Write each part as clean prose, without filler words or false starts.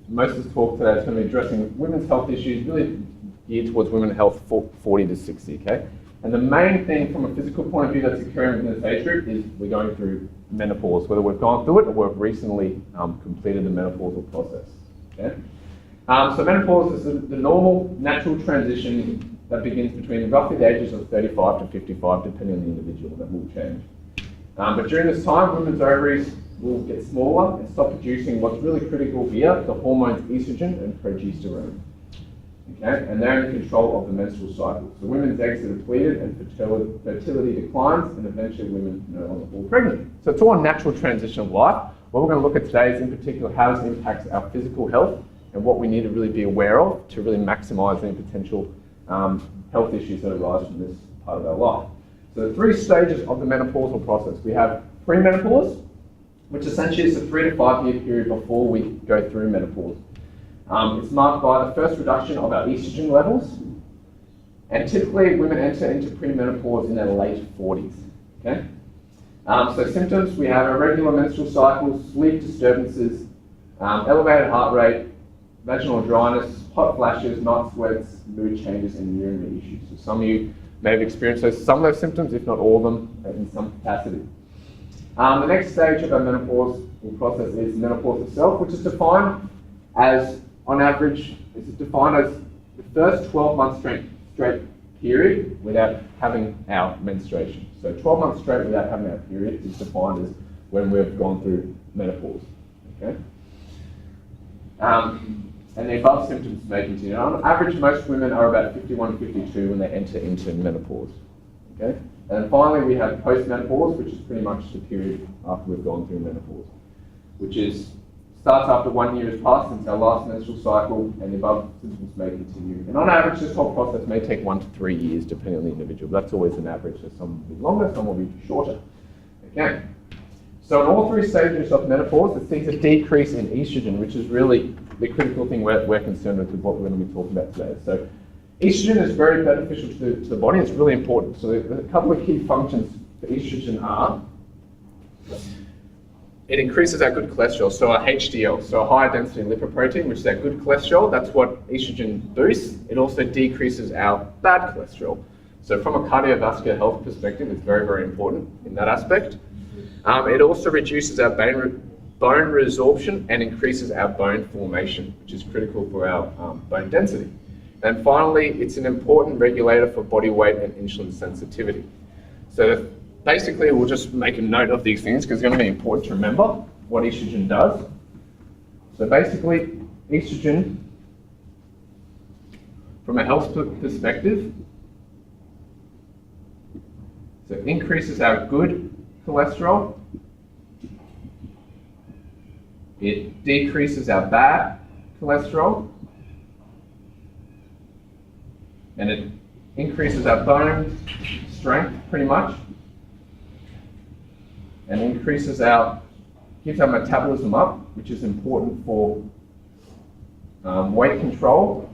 most of this talk today is going to be addressing women's health issues, really geared towards women's health 40 to 60, okay? And the main thing from a physical point of view that's occurring within this age group is we're going through menopause, whether we've gone through it or we've recently completed the menopausal process, okay? So menopause is the normal natural transition that begins between roughly the ages of 35 to 55, depending on the individual. That will change. But during this time, women's ovaries will get smaller and stop producing what's really critical here, the hormones estrogen and progesterone. Okay? And they're in control of the menstrual cycle. So women's eggs are depleted and fertility declines, and eventually women no longer fall pregnant. So it's all a natural transition of life. What we're going to look at today is in particular how this impacts our physical health and what we need to really be aware of to really maximise any potential health issues that arise from this part of our life. So the 3 stages of the menopausal process. We have premenopause, which essentially is a 3 to 5 year period before we go through menopause. It's marked by the first reduction of our estrogen levels, and typically women enter into premenopause in their late 40s. Okay? So symptoms, we have irregular menstrual cycles, sleep disturbances, elevated heart rate, vaginal dryness, hot flashes, night sweats, mood changes, and urinary issues. So some of you may have experienced some of those symptoms, if not all of them, in some capacity. The next stage of our menopausal process is menopause itself, which is defined as, on average, it's defined as the first 12 months straight period without having our menstruation. So 12 months straight without having our period is defined as when we've gone through menopause. Okay? And the above symptoms may continue. On average, most women are about 51 to 52 when they enter into menopause. Okay? And then finally, we have postmenopause, which is pretty much the period after we've gone through menopause, which starts after 1 year has passed since our last menstrual cycle, and the above symptoms may continue. And on average, this whole process may take 1 to 3 years, depending on the individual. That's always an average, so some will be longer, some will be shorter. Okay. So in all 3 stages of menopause, it sees a decrease in estrogen, which is really the critical thing we're concerned with what we're going to be talking about today. So estrogen is very beneficial to the body. It's really important. So a couple of key functions for estrogen are, it increases our good cholesterol, so our HDL, so a higher density lipoprotein, which is our good cholesterol. That's what estrogen boosts. It also decreases our bad cholesterol. So from a cardiovascular health perspective, it's very, very important in that aspect. It also reduces our bone resorption and increases our bone formation, which is critical for our bone density. And finally, it's an important regulator for body weight and insulin sensitivity. So basically, we'll just make a note of these things because it's going to be important to remember what estrogen does. So basically, estrogen, from a health perspective, so it increases our good cholesterol, it decreases our bad cholesterol, and it increases our bone strength pretty much, and increases keeps our metabolism up, which is important for weight control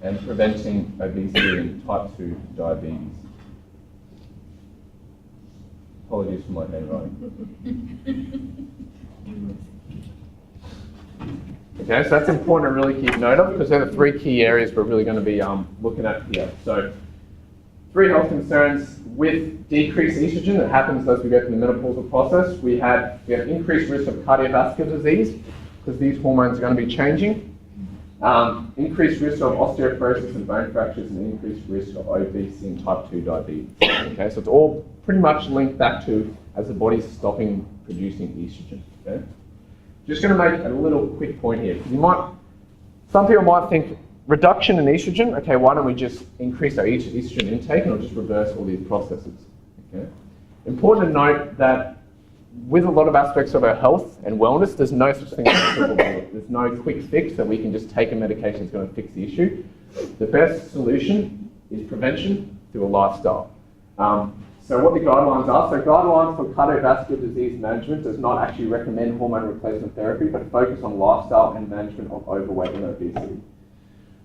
and preventing obesity and type 2 diabetes. Apologies for my handwriting. Okay, so that's important to really keep note of because they're the 3 key areas we're really going to be looking at here. So 3 health concerns with decreased estrogen that happens as we go through the menopausal process. We have increased risk of cardiovascular disease because these hormones are going to be changing. Increased risk of osteoporosis and bone fractures, and increased risk of obesity and type 2 diabetes. Okay, so it's all pretty much linked back to as the body's stopping producing estrogen. Okay, just going to make a little quick point here. Some people might think reduction in estrogen. Okay, why don't we just increase our estrogen intake and it'll just reverse all these processes? Okay, important to note that with a lot of aspects of our health and wellness, there's no such thing as a silver bullet. There's no quick fix that we can just take a medication that's going to fix the issue. The best solution is prevention through a lifestyle. So what the guidelines are, so guidelines for cardiovascular disease management does not actually recommend hormone replacement therapy, but focus on lifestyle and management of overweight and obesity.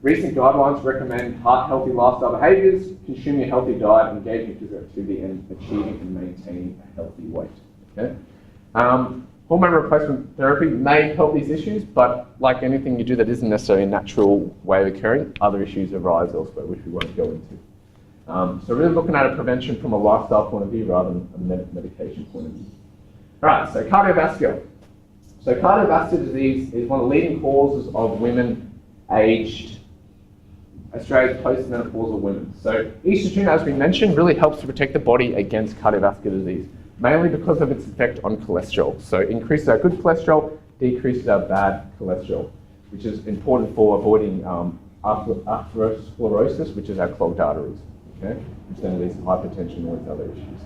Recent guidelines recommend heart-healthy lifestyle behaviours, consuming a healthy diet, engaging in physical activity, and achieving and maintaining a healthy weight. Okay? Hormone replacement therapy may help these issues, but like anything you do that isn't necessarily a natural way of occurring, other issues arise elsewhere, which we won't go into. So really looking at a prevention from a lifestyle point of view rather than a medication point of view. All right, so cardiovascular. So cardiovascular disease is one of the leading causes of women aged Australia's postmenopausal women. So estrogen, as we mentioned, really helps to protect the body against cardiovascular disease, mainly because of its effect on cholesterol. So it increases our good cholesterol, decreases our bad cholesterol, which is important for avoiding atherosclerosis, which is our clogged arteries, okay? Which then leads to hypertension and all these other issues.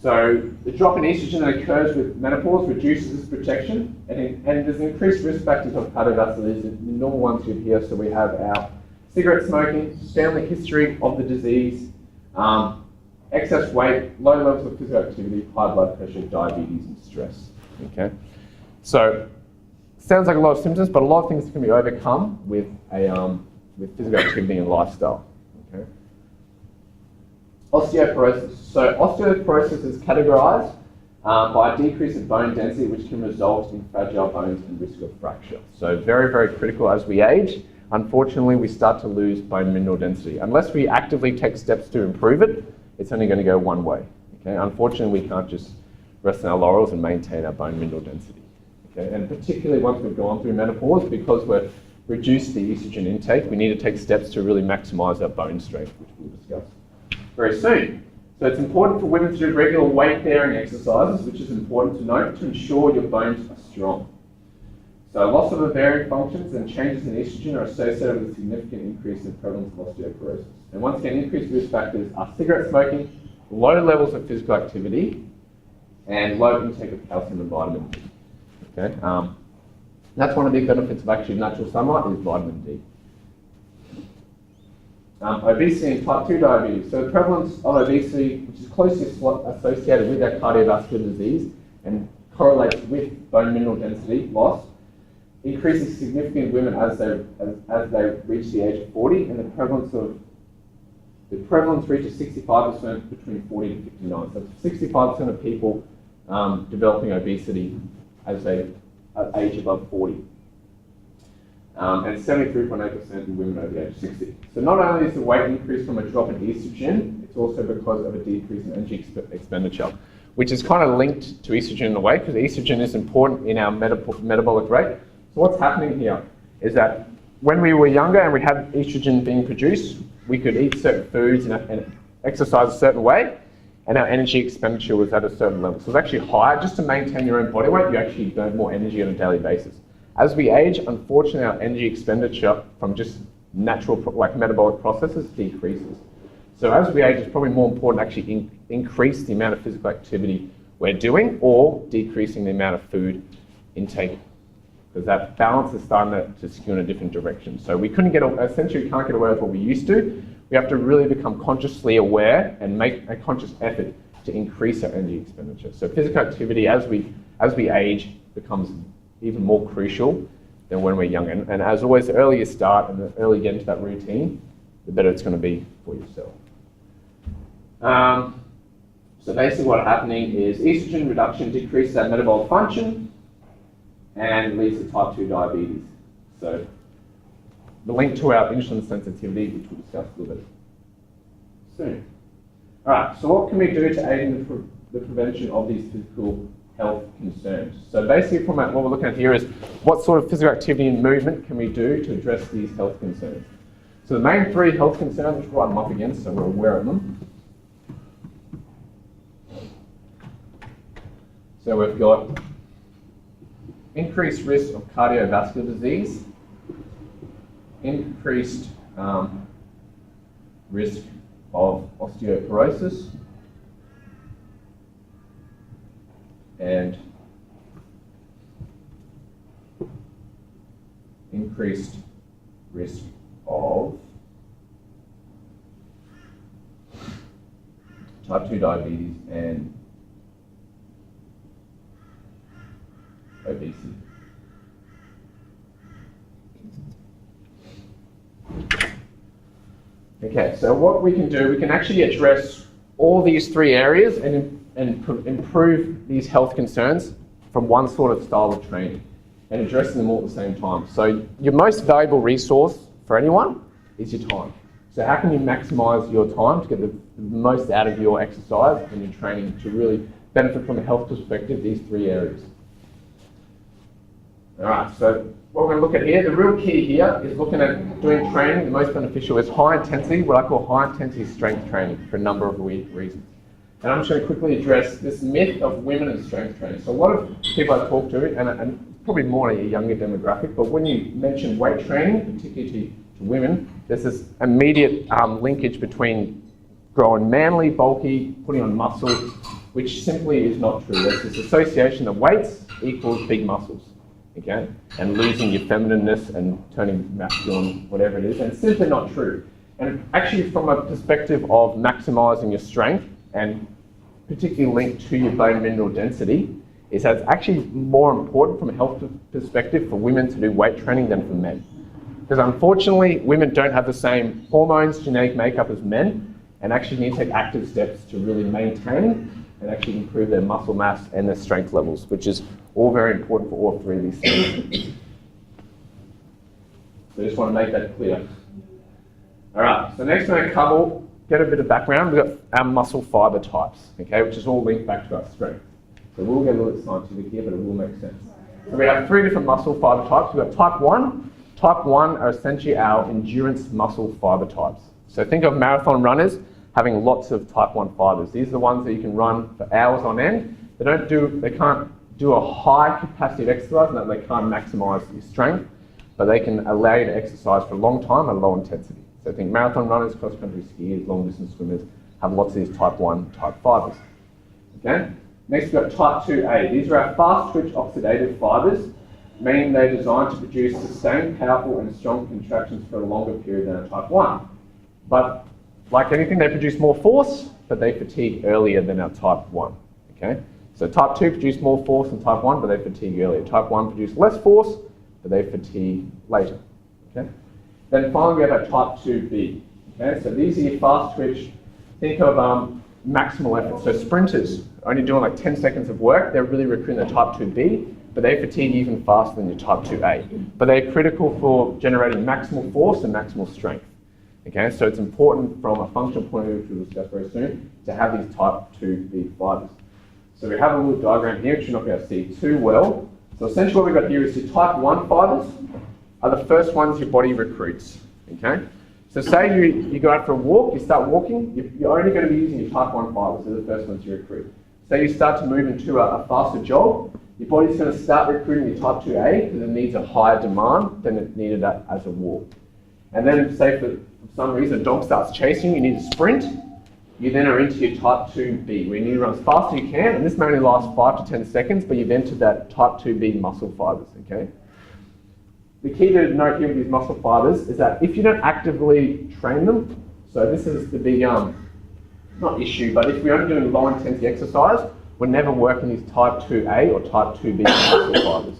So the drop in estrogen that occurs with menopause reduces this protection, and there's increased risk factors of cardiovascular disease, the normal ones you'd hear. So we have our cigarette smoking, family history of the disease, excess weight, low levels of physical activity, high blood pressure, diabetes, and stress. Okay, so sounds like a lot of symptoms, but a lot of things can be overcome with with physical activity and lifestyle. Okay. Osteoporosis. So osteoporosis is categorized by a decrease in bone density, which can result in fragile bones and risk of fracture. So very, very critical as we age. Unfortunately, we start to lose bone mineral density. Unless we actively take steps to improve it, it's only going to go one way. Okay? Unfortunately, we can't just rest on our laurels and maintain our bone mineral density. Okay? And particularly once we've gone through menopause, because we've reduced the estrogen intake, we need to take steps to really maximize our bone strength, which we'll discuss very soon. So it's important for women to do regular weight-bearing exercises, which is important to note, to ensure your bones are strong. So loss of ovarian functions and changes in estrogen are associated with a significant increase in prevalence of osteoporosis. And once again, increased risk factors are cigarette smoking, low levels of physical activity, and low intake of calcium and vitamin D. Okay? That's one of the big benefits of actually natural sunlight is vitamin D. Obesity and type 2 diabetes. So the prevalence of obesity, which is closely associated with our cardiovascular disease and correlates with bone mineral density loss, increases significantly in women as they reach the age of 40, and the prevalence reaches 65% between 40 to 59. So 65% of people developing obesity as they age above 40. And 73.8% in women over the age of 60. So not only is the weight increase from a drop in estrogen, it's also because of a decrease in energy expenditure, which is kind of linked to estrogen in a way, because estrogen is important in our metabolic rate. So what's happening here is that when we were younger and we had estrogen being produced, we could eat certain foods and exercise a certain way, and our energy expenditure was at a certain level. So it's actually higher. Just to maintain your own body weight, you actually burn more energy on a daily basis. As we age, unfortunately, our energy expenditure from just natural, like metabolic processes, decreases. So as we age, it's probably more important to actually increase the amount of physical activity we're doing or decreasing the amount of food intake, because that balance is starting to skew in a different direction. So we essentially can't get away with what we used to. We have to really become consciously aware and make a conscious effort to increase our energy expenditure. So physical activity as we age becomes even more crucial than when we're young. And as always, the earlier you start and the earlier you get into that routine, the better it's going to be for yourself. So basically what's happening is estrogen reduction decreases our metabolic function and leads to type 2 diabetes. So the link to our insulin sensitivity, which we'll discuss a little bit soon. All right, so what can we do to aid in the prevention of these physical health concerns? So basically from what we're looking at here is what sort of physical activity and movement can we do to address these health concerns? So the main three health concerns, let's write them up again so we're aware of them. So we've got increased risk of cardiovascular disease, increased risk of osteoporosis, and increased risk of type 2 diabetes and obesity. Okay, so what we can do, we can actually address all these three areas, and improve these health concerns from one sort of style of training and addressing them all at the same time. So your most valuable resource for anyone is your time. So how can you maximize your time to get the most out of your exercise and your training to really benefit from a health perspective, these three areas. All right, so what we're going to look at here, the real key here is looking at doing training. The most beneficial is high intensity, what I call high intensity strength training for a number of reasons. And I'm just going to quickly address this myth of women and strength training. So a lot of people I talk to, and probably more a younger demographic, but when you mention weight training, particularly to women, there's this immediate linkage between growing manly, bulky, putting on muscle, which simply is not true. There's this association that weights equals big muscles, okay? And losing your feminineness and turning masculine, whatever it is, and it's simply not true. And actually from a perspective of maximizing your strength and particularly linked to your bone mineral density, is that it's actually more important from a health perspective for women to do weight training than for men. Because unfortunately, women don't have the same hormones, genetic makeup as men, and actually need to take active steps to really maintain and actually improve their muscle mass and their strength levels, which is all very important for all three of these things. So I just want to make that clear. All right, so next we're going to cover, get a bit of background. We've got our muscle fiber types, okay, which is all linked back to our strength. So we'll get a little bit scientific here, but it will make sense. So we have three different muscle fiber types. We've got type 1. Type 1 are essentially our endurance muscle fiber types. So think of marathon runners having lots of type 1 fibers. These are the ones that you can run for hours on end. They can't do a high capacity of exercise, and that they can't maximize your strength, but they can allow you to exercise for a long time at low intensity. So think marathon runners, cross-country skiers, long-distance swimmers have lots of these type 1 type fibers. Okay? Next we've got type 2A. These are our fast-twitch oxidative fibers, meaning they're designed to produce sustained, powerful and strong contractions for a longer period than a type 1. But like anything, they produce more force, but they fatigue earlier than our type 1. Okay? So type 2 produce more force than type 1, but they fatigue earlier. Type 1 produce less force, but they fatigue later. Okay? Then finally we have our type 2B. Okay? So these are your fast twitch. Think of maximal effort. So sprinters only doing like 10 seconds of work, they're really recruiting the type 2B, but they fatigue even faster than your type 2A. But they're critical for generating maximal force and maximal strength. Okay, so it's important from a functional point of view, which we'll discuss very soon, to have these type 2B fibers. So we have a little diagram here, which you're not going to see too well. So essentially what we've got here is your type 1 fibers are the first ones your body recruits. Okay, so say you go out for a walk, you start walking, you're only going to be using your type 1 fibers, they're the first ones you recruit. Say you start to move into a faster jog, your body's going to start recruiting your type 2A because it needs a higher demand than it needed as a walk. And then say for some reason a dog starts chasing you, you need to sprint, you then are into your type 2B, where you need to run as fast as you can, and this may only last 5 to 10 seconds, but you've entered that type 2B muscle fibers, okay? The key to note here with these muscle fibers is that if you don't actively train them, so this is the big, not issue, but if we're only doing low intensity exercise, we're never working these type 2A or type 2B muscle fibers.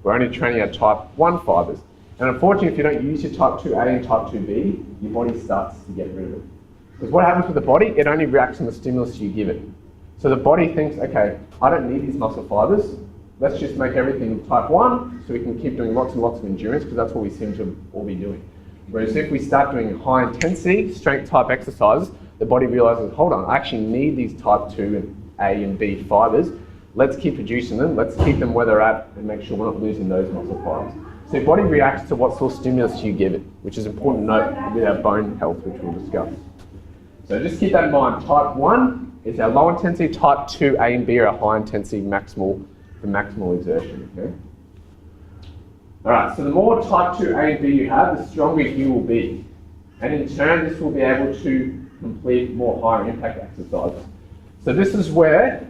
We're only training our type 1 fibers. And unfortunately, if you don't use your type 2A and type 2B, your body starts to get rid of it. Because what happens with the body, it only reacts on the stimulus you give it. So the body thinks, okay, I don't need these muscle fibers. Let's just make everything type 1 so we can keep doing lots and lots of endurance, because that's what we seem to all be doing. Whereas if we start doing high intensity, strength type exercises, the body realizes, hold on, I actually need these type 2 and A and B fibers. Let's keep producing them. Let's keep them where they're at and make sure we're not losing those muscle fibers. So your body reacts to what sort of stimulus you give it, which is important to note with our bone health, which we'll discuss. So just keep that in mind. Type 1 is our low intensity, type 2, A and B are our high intensity for maximal exertion. Okay? All right, so the more type 2, A and B you have, the stronger you will be. And in turn, this will be able to complete more higher impact exercises. So this is where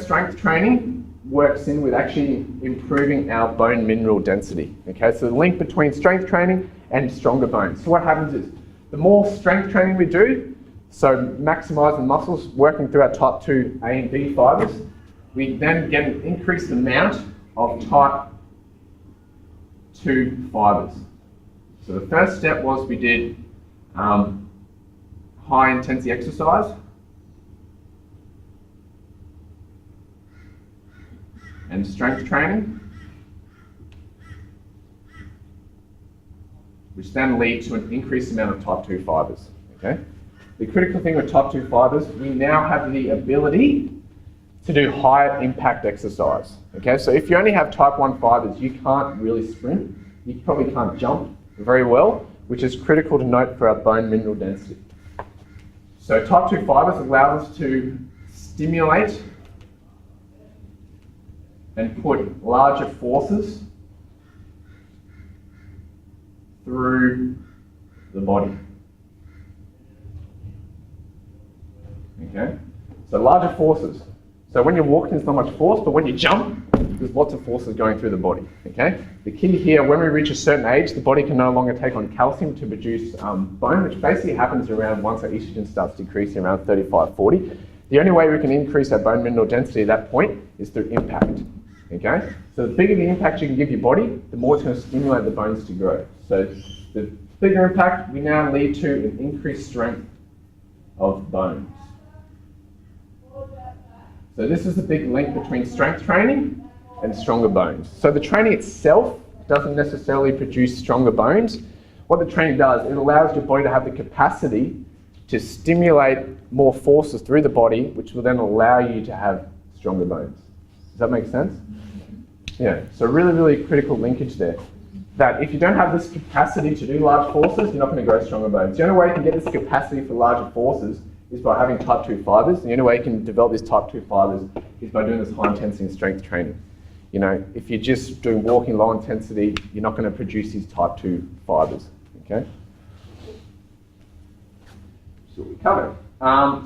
strength training works in with actually improving our bone mineral density. Okay, so the link between strength training and stronger bones. So what happens is, the more strength training we do, so maximising muscles, working through our type 2 A and B fibers, we then get an increased amount of type 2 fibers. So the first step was we did high intensity exercise and strength training, which then lead to an increased amount of type 2 fibers. Okay? The critical thing with type 2 fibers, we now have the ability to do high impact exercise. Okay? So if you only have type 1 fibers, you can't really sprint, you probably can't jump very well, which is critical to note for our bone mineral density. So type 2 fibers allow us to stimulate and put larger forces through the body. Okay? So larger forces. So when you're walking, there's not much force, but when you jump, there's lots of forces going through the body. Okay? The key here, when we reach a certain age, the body can no longer take on calcium to produce bone, which basically happens around once our estrogen starts decreasing around 35, 40. The only way we can increase our bone mineral density at that point is through impact. Okay? So the bigger the impact you can give your body, the more it's going to stimulate the bones to grow. So the bigger impact, we now lead to an increased strength of bones. So this is the big link between strength training and stronger bones. So the training itself doesn't necessarily produce stronger bones. What the training does, it allows your body to have the capacity to stimulate more forces through the body, which will then allow you to have stronger bones. Does that make sense? Yeah, so really, really critical linkage there. That if you don't have this capacity to do large forces, you're not going to grow stronger bones. The only way you can get this capacity for larger forces is by having type 2 fibers. The only way you can develop these type 2 fibers is by doing this high intensity and strength training. You know, if you're just doing walking low intensity, you're not going to produce these type 2 fibers. Okay? So we covered.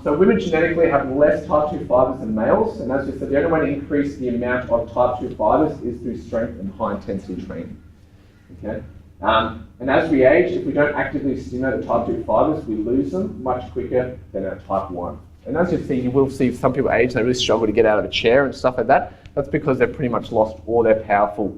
So women genetically have less type 2 fibers than males, and as we said, the only way to increase the amount of type 2 fibers is through strength and high intensity training. Okay? And as we age, if we don't actively stimulate the type 2 fibers, we lose them much quicker than our type 1. And as you see, you will see some people age, they really struggle to get out of a chair and stuff like that. That's because they've pretty much lost all their powerful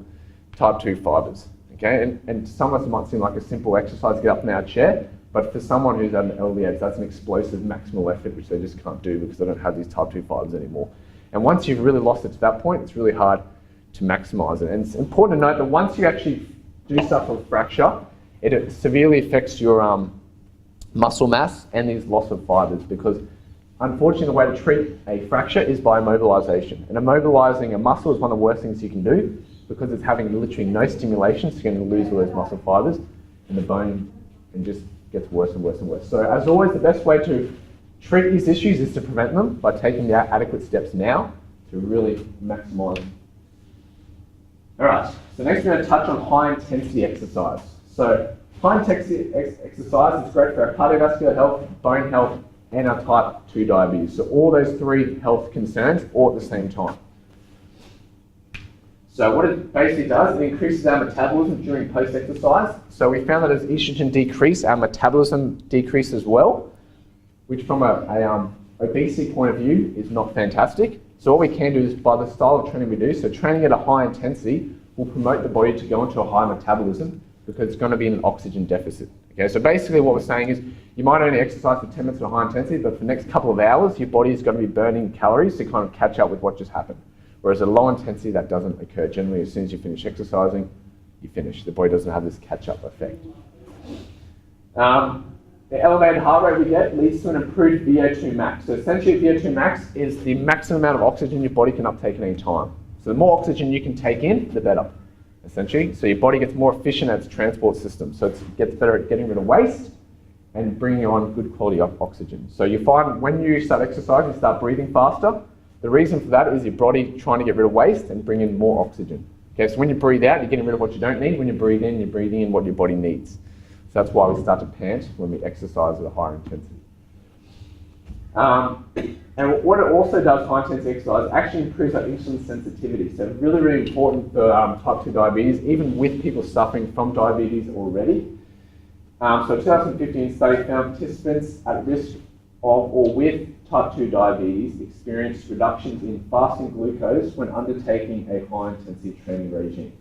type 2 fibers. Okay? And to some of us it might seem like a simple exercise to get up in our chair, but for someone who's at an elderly age, that's an explosive maximal effort which they just can't do because they don't have these type 2 fibers anymore. And once you've really lost it to that point, it's really hard to maximize it. And it's important to note that once you actually do suffer a fracture, it severely affects your muscle mass and these loss of fibers, because unfortunately the way to treat a fracture is by immobilization. And immobilizing a muscle is one of the worst things you can do because it's having literally no stimulation, so you're going to lose all those muscle fibers and the bone and just gets worse and worse and worse. So as always, the best way to treat these issues is to prevent them by taking the adequate steps now to really maximize. All right, so next we're going to touch on high intensity exercise. So high intensity exercise is great for our cardiovascular health, bone health, and our type 2 diabetes. So all those three health concerns all at the same time. So what it basically does, it increases our metabolism during post-exercise. So we found that as estrogen decrease, our metabolism decreases as well, which from a obesity point of view is not fantastic. So what we can do is by the style of training we do, so training at a high intensity will promote the body to go into a high metabolism because it's going to be in an oxygen deficit. Okay, so basically what we're saying is you might only exercise for 10 minutes at a high intensity, but for the next couple of hours, your body is going to be burning calories to kind of catch up with what just happened. Whereas at low intensity, that doesn't occur. Generally, as soon as you finish exercising, you finish. The body doesn't have this catch-up effect. The elevated heart rate we get leads to an improved VO2 max. So essentially, VO2 max is the maximum amount of oxygen your body can uptake at any time. So the more oxygen you can take in, the better, essentially. So your body gets more efficient at its transport system. So it gets better at getting rid of waste and bringing on good quality of oxygen. So you find when you start exercising, you start breathing faster. The reason for that is your body trying to get rid of waste and bring in more oxygen. Okay, so when you breathe out, you're getting rid of what you don't need. When you breathe in, you're breathing in what your body needs. So that's why we start to pant when we exercise at a higher intensity. And what it also does, high intensity exercise, actually improves our insulin sensitivity. So really, really important for type 2 diabetes, even with people suffering from diabetes already. So a 2015 study found participants at risk of or with type 2 diabetes experienced reductions in fasting glucose when undertaking a high intensity training regime.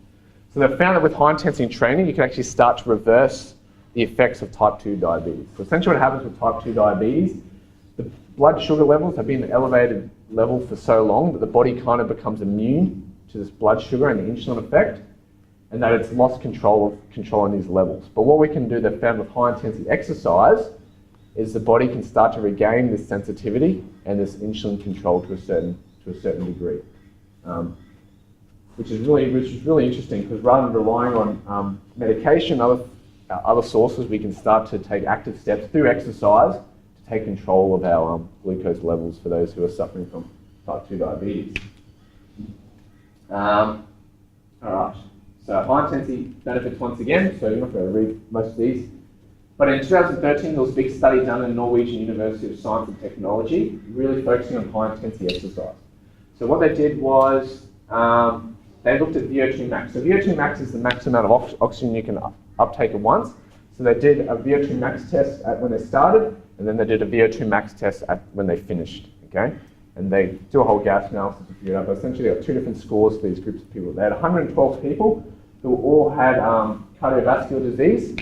So they found that with high intensity training, you can actually start to reverse the the effects of type 2 diabetes. So essentially what happens with type 2 diabetes, the blood sugar levels have been at an elevated level for so long that the body kind of becomes immune to this blood sugar and the insulin effect, and that it's lost control of controlling these levels. But what we can do, they've found with high intensity exercise, is the body can start to regain this sensitivity and this insulin control to a certain degree, which is really interesting, because rather than relying on medication, other sources, we can start to take active steps through exercise to take control of our glucose levels for those who are suffering from type 2 diabetes. All right, so high intensity benefits once again, so you're not going to read most of these. But in 2013, there was a big study done at Norwegian University of Science and Technology, really focusing on high intensity exercise. So what they did was, they looked at VO2 max. So VO2 max is the max amount of oxygen you can uptake at once. So they did a VO2 max test when they started, and then they did a VO2 max test when they finished, okay? And they do a whole gas analysis to figure it out, but essentially they got two different scores for these groups of people. They had 112 people who all had cardiovascular disease,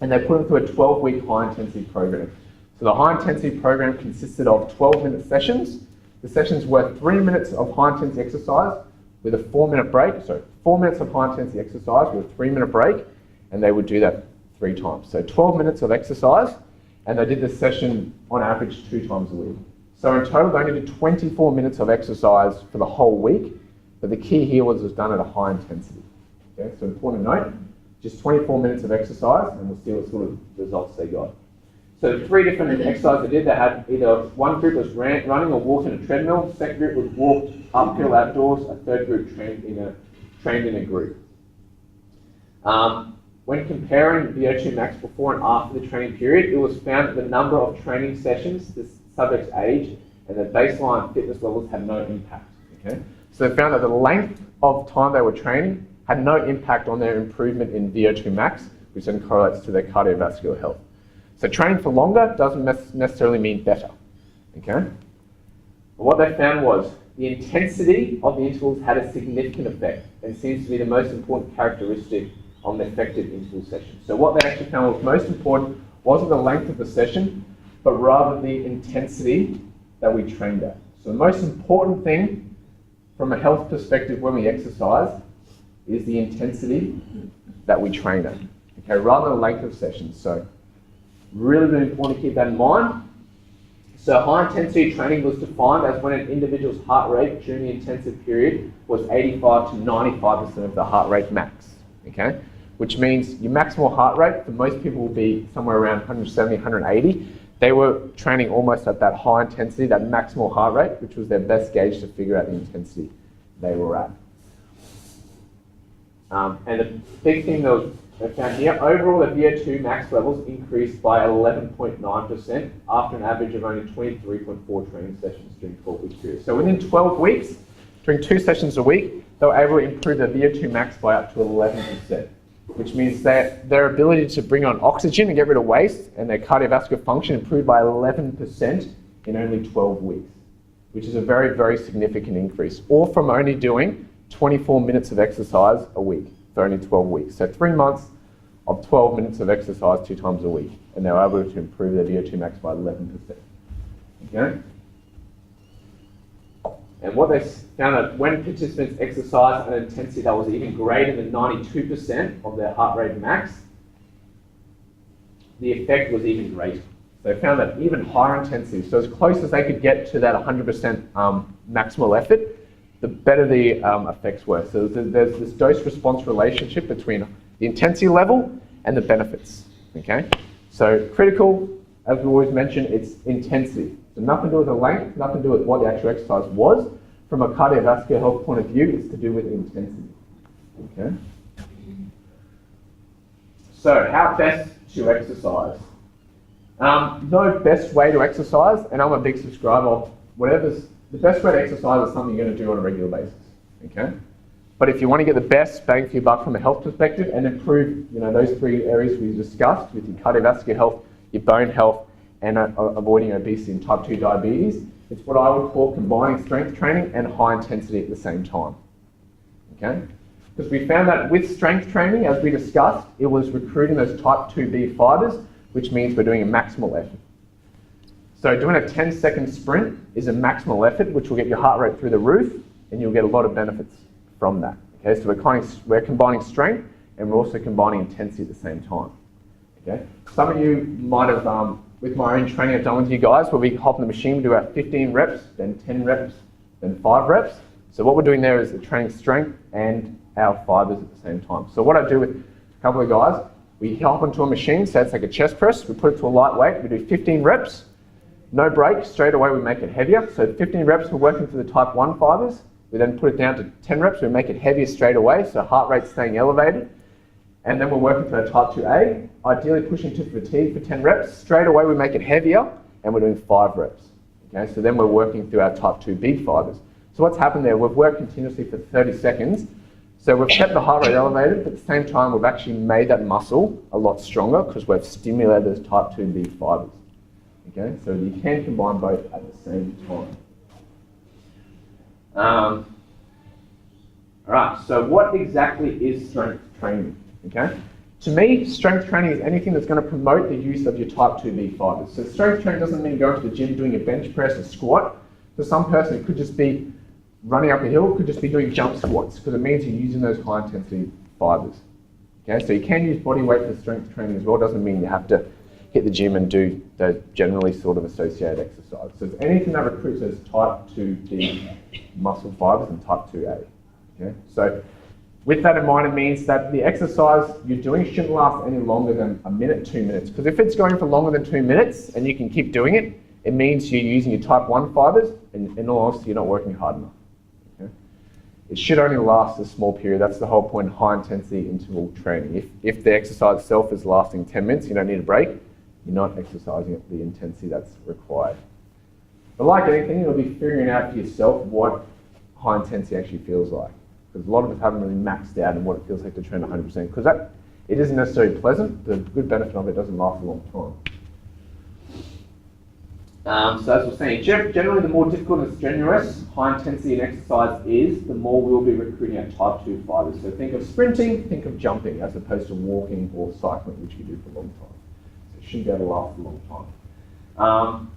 and they put them through a 12-week high-intensity program. So the high-intensity program consisted of 12-minute sessions. The sessions were 3 minutes of high-intensity exercise with a 4-minute break. So 4 minutes of high-intensity exercise with a 3-minute break, and they would do that 3 times. So 12 minutes of exercise, and they did this session on average 2 times a week. So in total, they only did 24 minutes of exercise for the whole week, but the key here was it was done at a high intensity. Okay, so important to note, just 24 minutes of exercise, and we'll see what sort of results they got. So 3 different exercises they did. They had either one group was running or walking a treadmill, second group was walked uphill outdoors, a third group trained in a group. When comparing VO2 max before and after the training period, it was found that the number of training sessions, the subject's age, and their baseline fitness levels had no impact. Okay? So they found that the length of time they were training had no impact on their improvement in VO2 max, which then correlates to their cardiovascular health. So training for longer doesn't necessarily mean better. Okay? But what they found was the intensity of the intervals had a significant effect and seems to be the most important characteristic on the effective interval session. So what they actually found was most important wasn't the length of the session, but rather the intensity that we trained at. So the most important thing from a health perspective when we exercise is the intensity that we train at, okay, rather than the length of sessions. So really, really important to keep that in mind. So high intensity training was defined as when an individual's heart rate during the intensive period was 85 to 95% of the heart rate max, okay? Which means your maximal heart rate for most people will be somewhere around 170, 180. They were training almost at that high intensity, that maximal heart rate, which was their best gauge to figure out the intensity they were at. And the big thing that they found here, overall the VO2 max levels increased by 11.9% after an average of only 23.4 training sessions during 12-week period. So within 12 weeks, during 2 sessions a week, they were able to improve their VO2 max by up to 11%, which means that their ability to bring on oxygen and get rid of waste and their cardiovascular function improved by 11% in only 12 weeks, which is a very, very significant increase, all from only doing 24 minutes of exercise a week for only 12 weeks. So 3 months of 12 minutes of exercise 2 times a week, and they were able to improve their VO2 max by 11%. Okay? And what they found that when participants exercised at an intensity that was even greater than 92% of their heart rate max, the effect was even greater. They found that even higher intensity, so as close as they could get to that 100% maximal effort, the better the effects were. So there's this dose-response relationship between the intensity level and the benefits. Okay? So critical, as we always mention, it's intensity. So nothing to do with the length, nothing to do with what the actual exercise was. From a cardiovascular health point of view, it's to do with intensity. Okay? So how best to exercise? No best way to exercise, and I'm a big subscriber of the best way to exercise is something you're going to do on a regular basis. Okay? But if you want to get the best bang for your buck from a health perspective and improve, those 3 areas we discussed with your cardiovascular health, your bone health, and avoiding obesity and type 2 diabetes, it's what I would call combining strength training and high intensity at the same time. Okay? Because we found that with strength training, as we discussed, it was recruiting those type 2B fibers, which means we're doing a maximal effort. So doing a 10-second sprint is a maximal effort, which will get your heart rate through the roof, and you'll get a lot of benefits from that. Okay, so we're combining strength, and we're also combining intensity at the same time. Okay, some of you might have, with my own training I've done with you guys, where we hop in the machine, we do about 15 reps, then 10 reps, then 5 reps. So what we're doing there is training strength and our fibers at the same time. So what I do with a couple of guys, we hop onto a machine, so it's like a chest press, we put it to a light weight, we do 15 reps, no break, straight away we make it heavier. So 15 reps, we're working to the type 1 fibers. We then put it down to 10 reps, we make it heavier straight away, so heart rate's staying elevated. And then we're working to our type 2A, ideally pushing to fatigue for 10 reps. Straight away we make it heavier, and we're doing 5 reps. Okay, so then we're working through our type 2B fibers. So what's happened there, we've worked continuously for 30 seconds. So we've kept the heart rate elevated, but at the same time we've actually made that muscle a lot stronger because we've stimulated those type 2B fibers. Okay, so you can combine both at the same time. All right, so what exactly is strength training? Okay, to me, strength training is anything that's going to promote the use of your type 2B fibers. So strength training doesn't mean going to the gym doing a bench press or squat. For some person, it could just be running up a hill, it could just be doing jump squats because it means you're using those high intensity fibers. Okay, so you can use body weight for strength training as well. Doesn't mean you have to hit the gym and do those generally sort of associated exercises. So it's anything that recruits those type 2B muscle fibers and type 2A. Okay, so with that in mind, it means that the exercise you're doing shouldn't last any longer than a minute, 2 minutes. Because if it's going for longer than 2 minutes and you can keep doing it, it means you're using your type 1 fibers, and in all honesty, you're not working hard enough. Okay? It should only last a small period. That's the whole point of high intensity interval training. If the exercise itself is lasting 10 minutes, you don't need a break, you're not exercising at the intensity that's required. But like anything, you'll be figuring out for yourself what high intensity actually feels like. Because a lot of us haven't really maxed out on what it feels like to train 100%. Because it isn't necessarily pleasant. The good benefit of it doesn't last a long time. So as we're saying, generally the more difficult and strenuous high intensity an exercise is, the more we'll be recruiting our type 2 fibers. So think of sprinting, think of jumping, as opposed to walking or cycling, which you do for a long time. So it shouldn't be able to last a long time.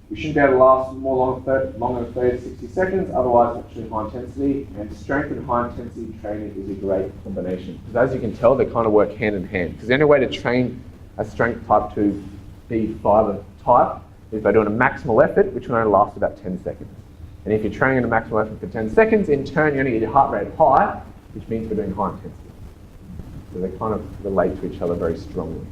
We shouldn't be able to last longer than 30 to 60 seconds, otherwise it's actually high intensity. And strength and high intensity training is a great combination. Because as you can tell, they kind of work hand in hand. Because the only way to train a strength type 2B fiber type is by doing a maximal effort, which will only last about 10 seconds. And if you're training at a maximal effort for 10 seconds, in turn you only get your heart rate high, which means we're doing high intensity. So they kind of relate to each other very strongly.